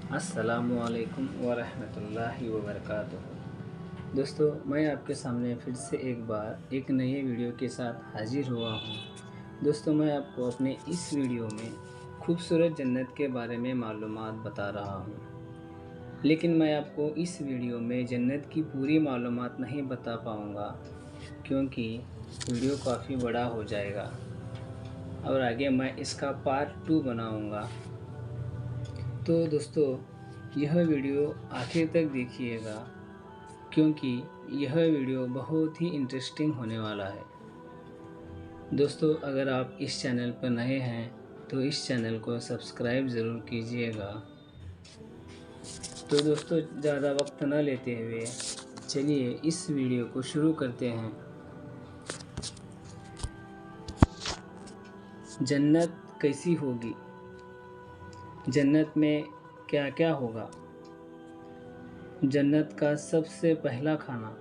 अस्सलामुअलैकुम वरहमतुल्लाहि वबरकातुहू। दोस्तों, मैं आपके सामने फिर से एक बार एक नए वीडियो के साथ हाजिर हुआ हूँ। दोस्तों, मैं आपको अपने इस वीडियो में खूबसूरत जन्नत के बारे में मालूमात बता रहा हूँ, लेकिन मैं आपको इस वीडियो में जन्नत की पूरी मालूमात नहीं बता पाऊँगा, क्योंकि वीडियो काफ़ी बड़ा हो जाएगा और आगे मैं इसका पार्ट 2 बनाऊँगा। तो दोस्तों, यह वीडियो आखिर तक देखिएगा, क्योंकि यह वीडियो बहुत ही इंटरेस्टिंग होने वाला है। दोस्तों, अगर आप इस चैनल पर नए हैं तो इस चैनल को सब्सक्राइब ज़रूर कीजिएगा। तो दोस्तों, ज़्यादा वक्त न लेते हुए चलिए इस वीडियो को शुरू करते हैं। जन्नत कैसी होगी? जन्नत में क्या क्या होगा? जन्नत का सबसे पहला खाना।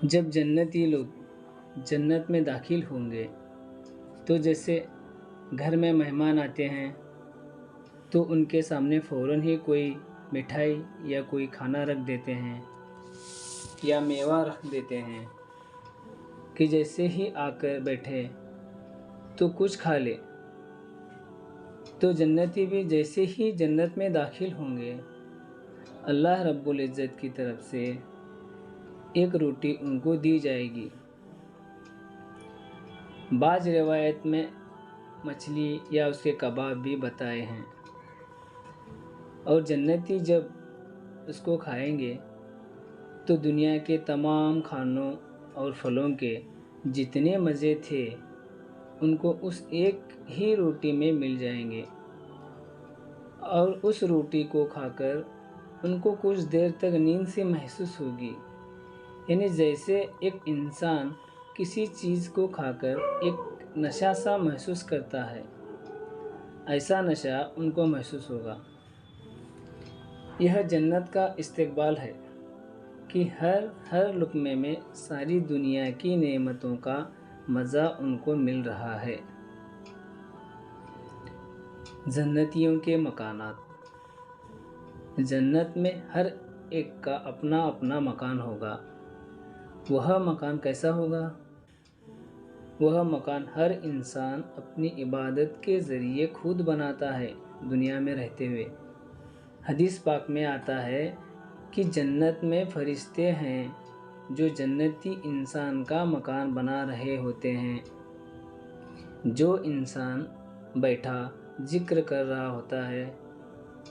जब जन्नती लोग जन्नत में दाखिल होंगे तो जैसे घर में मेहमान आते हैं तो उनके सामने फ़ौरन ही कोई मिठाई या कोई खाना रख देते हैं या मेवा रख देते हैं कि जैसे ही आकर बैठे तो कुछ खा ले। तो जन्नती भी जैसे ही जन्नत में दाखिल होंगे, अल्लाह रब्बुल इज़्ज़त की तरफ से एक रोटी उनको दी जाएगी। बाज़ रिवायत में मछली या उसके कबाब भी बताए हैं। और जन्नती जब उसको खाएंगे तो दुनिया के तमाम खानों और फलों के जितने मज़े थे उनको उस एक ही रोटी में मिल जाएंगे। और उस रोटी को खाकर उनको कुछ देर तक नींद से महसूस होगी, यानी जैसे एक इंसान किसी चीज़ को खाकर एक नशा सा महसूस करता है, ऐसा नशा उनको महसूस होगा। यह जन्नत का इस्तकबाल है कि हर लुक़मे में सारी दुनिया की नेमतों का मज़ा उनको मिल रहा है। जन्नतियों के मकानात। जन्नत में हर एक का अपना अपना मकान होगा। वह मकान कैसा होगा? वह मकान हर इंसान अपनी इबादत के ज़रिए खुद बनाता है दुनिया में रहते हुए। हदीस पाक में आता है कि जन्नत में फरिश्ते हैं जो जन्नती इंसान का मकान बना रहे होते हैं। जो इंसान बैठा जिक्र कर रहा होता है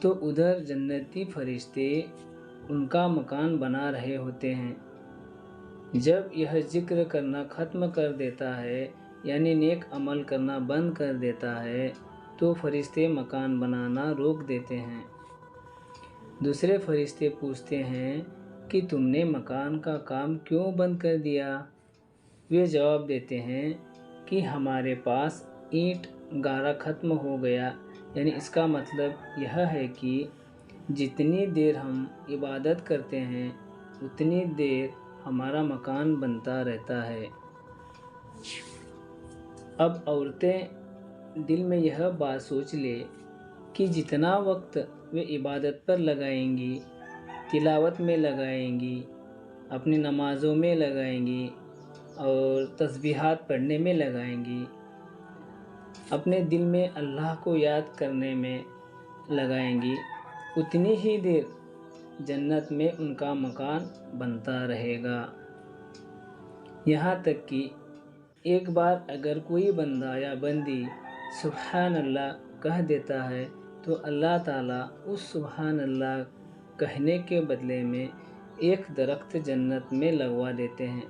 तो उधर जन्नती फरिश्ते उनका मकान बना रहे होते हैं। जब यह जिक्र करना ख़त्म कर देता है, यानी नेक अमल करना बंद कर देता है, तो फरिश्ते मकान बनाना रोक देते हैं। दूसरे फरिश्ते पूछते हैं कि तुमने मकान का काम क्यों बंद कर दिया? वे जवाब देते हैं कि हमारे पास ईंट गारा ख़त्म हो गया। यानी इसका मतलब यह है कि जितनी देर हम इबादत करते हैं उतनी देर हमारा मकान बनता रहता है। अब औरतें दिल में यह बात सोच ले कि जितना वक्त वे इबादत पर लगाएंगी, तिलावत में लगाएंगी, अपनी नमाज़ों में लगाएंगी और तस्बीहात पढ़ने में लगाएंगी, अपने दिल में अल्लाह को याद करने में लगाएंगी, उतनी ही देर जन्नत में उनका मकान बनता रहेगा। यहाँ तक कि एक बार अगर कोई बंदा या बंदी सुभान अल्लाह कह देता है तो अल्लाह ताला उस सुभान अल्लाह कहने के बदले में एक दरख्त जन्नत में लगवा देते हैं।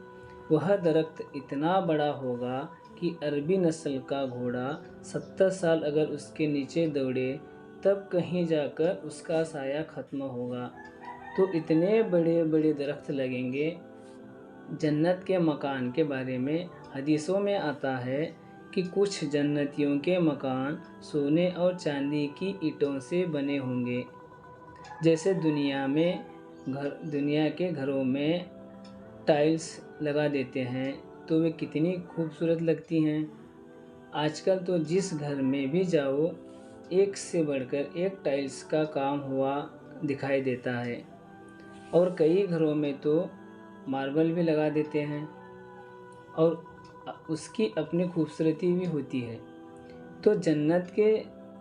वह दरख्त इतना बड़ा होगा कि अरबी नस्ल का घोड़ा 70 साल अगर उसके नीचे दौड़े तब कहीं जाकर उसका साया ख़त्म होगा। तो इतने बड़े बड़े दरख्त लगेंगे। जन्नत के मकान के बारे में हदीसों में आता है कि कुछ जन्नतियों के मकान सोने और चांदी की ईंटों से बने होंगे। जैसे दुनिया के घरों में टाइल्स लगा देते हैं तो वे कितनी खूबसूरत लगती हैं। आजकल तो जिस घर में भी जाओ एक से बढ़कर एक टाइल्स का काम हुआ दिखाई देता है, और कई घरों में तो मार्बल भी लगा देते हैं और उसकी अपनी खूबसूरती भी होती है। तो जन्नत के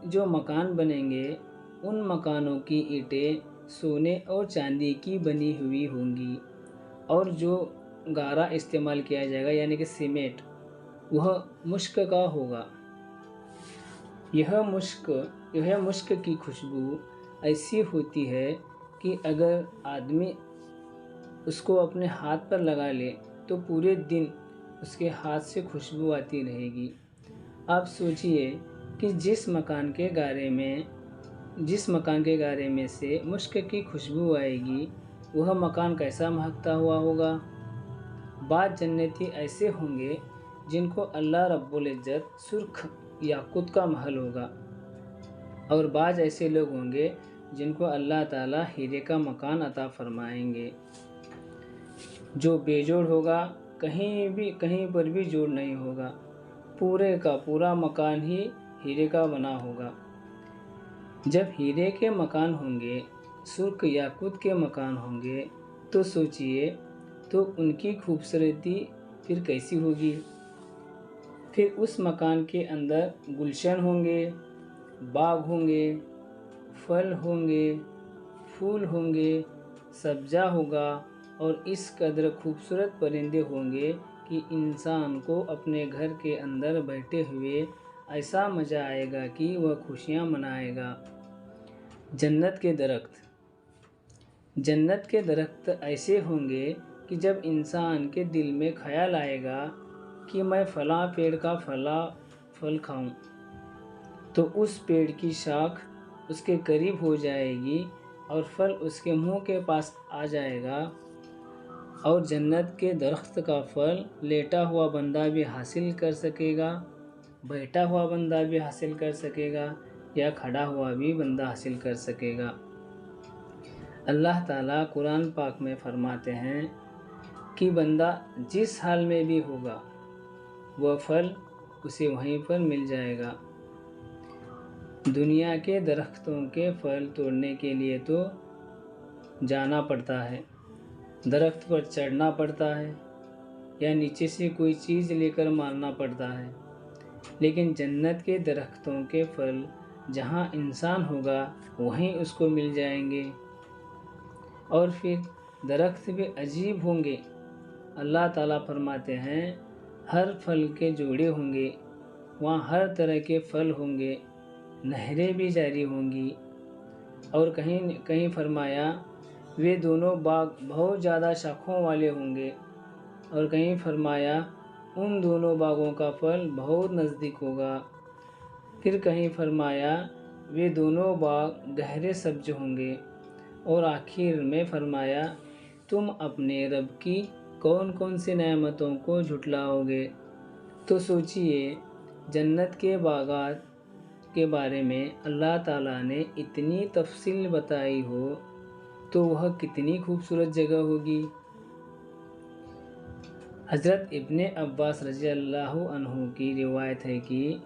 जो मकान बनेंगे, उन मकानों की ईंटें सोने और चांदी की बनी हुई होंगी, और जो गारा इस्तेमाल किया जाएगा यानी कि सीमेंट, वह मुश्क का होगा। यह मुश्क की खुशबू ऐसी होती है कि अगर आदमी उसको अपने हाथ पर लगा ले तो पूरे दिन उसके हाथ से खुशबू आती रहेगी। आप सोचिए कि जिस मकान के गारे में से मुश्क की खुशबू आएगी, वह मकान कैसा महकता हुआ होगा। बाद जन्नती ऐसे होंगे जिनको अल्लाह रब्बुल इज़्ज़त सुर्ख याकूत का महल होगा, और बाज़ ऐसे लोग होंगे जिनको अल्लाह ताला हीरे का मकान अता फरमाएंगे, जो बेजोड़ होगा, कहीं पर भी जोड़ नहीं होगा, पूरे का पूरा मकान ही हीरे का बना होगा। जब हीरे के मकान होंगे, सुर्ख याकूत के मकान होंगे, तो सोचिए तो उनकी खूबसूरती फिर कैसी होगी। फिर उस मकान के अंदर गुलशन होंगे, बाग होंगे, फल होंगे, फूल होंगे, सब्जा होगा, और इस कदर खूबसूरत परिंदे होंगे कि इंसान को अपने घर के अंदर बैठे हुए ऐसा मज़ा आएगा कि वह खुशियाँ मनाएगा। जन्नत के दरख्त ऐसे होंगे कि जब इंसान के दिल में ख्याल आएगा कि मैं फलां पेड़ का फल खाऊं, तो उस पेड़ की शाख उसके करीब हो जाएगी और फल उसके मुंह के पास आ जाएगा, और जन्नत के दरख्त का फल लेटा हुआ बंदा भी हासिल कर सकेगा, बैठा हुआ बंदा भी हासिल कर सकेगा, या खड़ा हुआ भी बंदा हासिल कर सकेगा। अल्लाह ताला कुरान पाक में फरमाते हैं कि बंदा जिस हाल में भी होगा, वह फल उसे वहीं पर मिल जाएगा। दुनिया के दरख्तों के फल तोड़ने के लिए तो जाना पड़ता है, दरख्त पर चढ़ना पड़ता है, या नीचे से कोई चीज़ लेकर मारना पड़ता है। लेकिन जन्नत के दरख्तों के फल जहाँ इंसान होगा वहीं उसको मिल जाएंगे। और फिर दरख्त भी अजीब होंगे। अल्लाह ताला फरमाते हैं हर फल के जोड़े होंगे, वहाँ हर तरह के फल होंगे, नहरें भी जारी होंगी। और कहीं फरमाया वे दोनों बाग बहुत ज़्यादा शाखों वाले होंगे, और कहीं फरमाया उन दोनों बागों का फल बहुत नज़दीक होगा। फिर कहीं फरमाया वे दोनों बाग गहरे सब्ज होंगे, और आखिर में फरमाया तुम अपने रब की कौन कौन सी नेमतों को झुटलाओगे। तो सोचिए जन्नत के बागात के बारे में अल्लाह ताला ने इतनी तफसील बताई हो तो वह कितनी खूबसूरत जगह होगी। हज़रत इब्ने अब्बास रज़ी अल्लाहु अन्हु की रिवायत है कि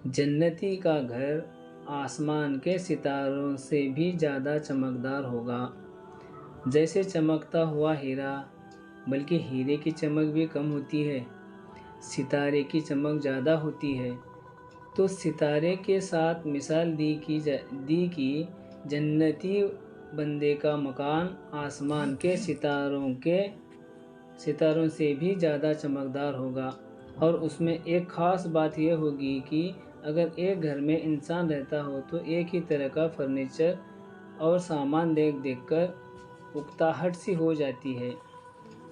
जन्नती का घर आसमान के सितारों से भी ज़्यादा चमकदार होगा। जैसे चमकता हुआ हीरा, बल्कि हीरे की चमक भी कम होती है, सितारे की चमक ज़्यादा होती है। तो सितारे के साथ मिसाल दी कि जन्नती बंदे का मकान आसमान के सितारों से भी ज़्यादा चमकदार होगा। और उसमें एक ख़ास बात यह होगी कि अगर एक घर में इंसान रहता हो तो एक ही तरह का फर्नीचर और सामान देख कर उकताहट सी हो जाती है।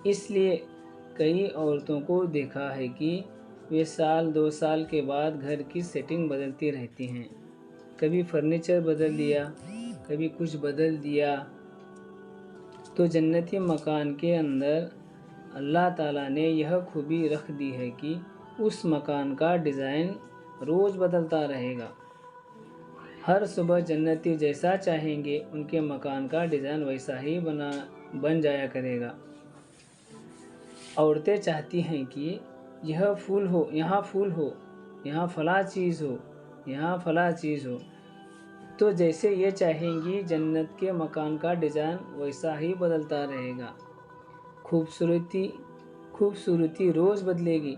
इसलिए कई औरतों को देखा है कि वे साल 2 साल के बाद घर की सेटिंग बदलती रहती हैं। कभी फर्नीचर बदल दिया, कभी कुछ बदल दिया। तो जन्नती मकान के अंदर अल्लाह ताला ने यह खूबी रख दी है कि उस मकान का डिज़ाइन रोज़ बदलता रहेगा। हर सुबह जन्नती जैसा चाहेंगे उनके मकान का डिज़ाइन वैसा ही बन जाया करेगा। औरतें चाहती हैं कि यह फूल हो, यहाँ फूल हो, यहाँ फला चीज़ हो, यहाँ फलां चीज़ हो, तो जैसे ये चाहेंगी जन्नत के मकान का डिज़ाइन वैसा ही बदलता रहेगा। खूबसूरती खूबसूरती रोज़ बदलेगी,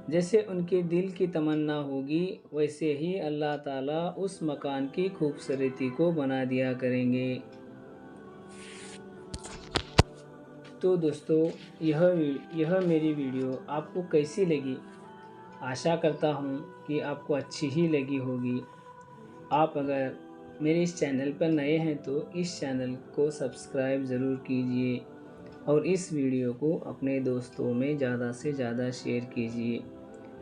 जैसे उनके दिल की तमन्ना होगी वैसे ही अल्लाह ताला उस मकान की खूबसूरती को बना दिया करेंगे। तो दोस्तों, यह मेरी वीडियो आपको कैसी लगी? आशा करता हूँ कि आपको अच्छी ही लगी होगी। आप अगर मेरे इस चैनल पर नए हैं तो इस चैनल को सब्सक्राइब ज़रूर कीजिए और इस वीडियो को अपने दोस्तों में ज़्यादा से ज़्यादा शेयर कीजिए,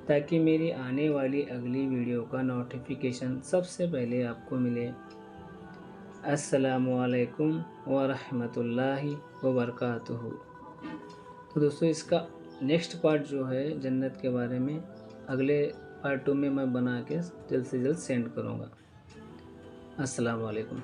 ताकि मेरी आने वाली अगली वीडियो का नोटिफिकेशन सबसे पहले आपको मिले। अस्सलामु अलैकुम व रहमतुल्लाहि व बरकातुहू। तो दोस्तों, इसका नेक्स्ट पार्ट जो है जन्नत के बारे में, अगले पार्ट 2 में मैं बना के जल्द से जल्द सेंड करूँगा। अस्सलामु अलैकुम।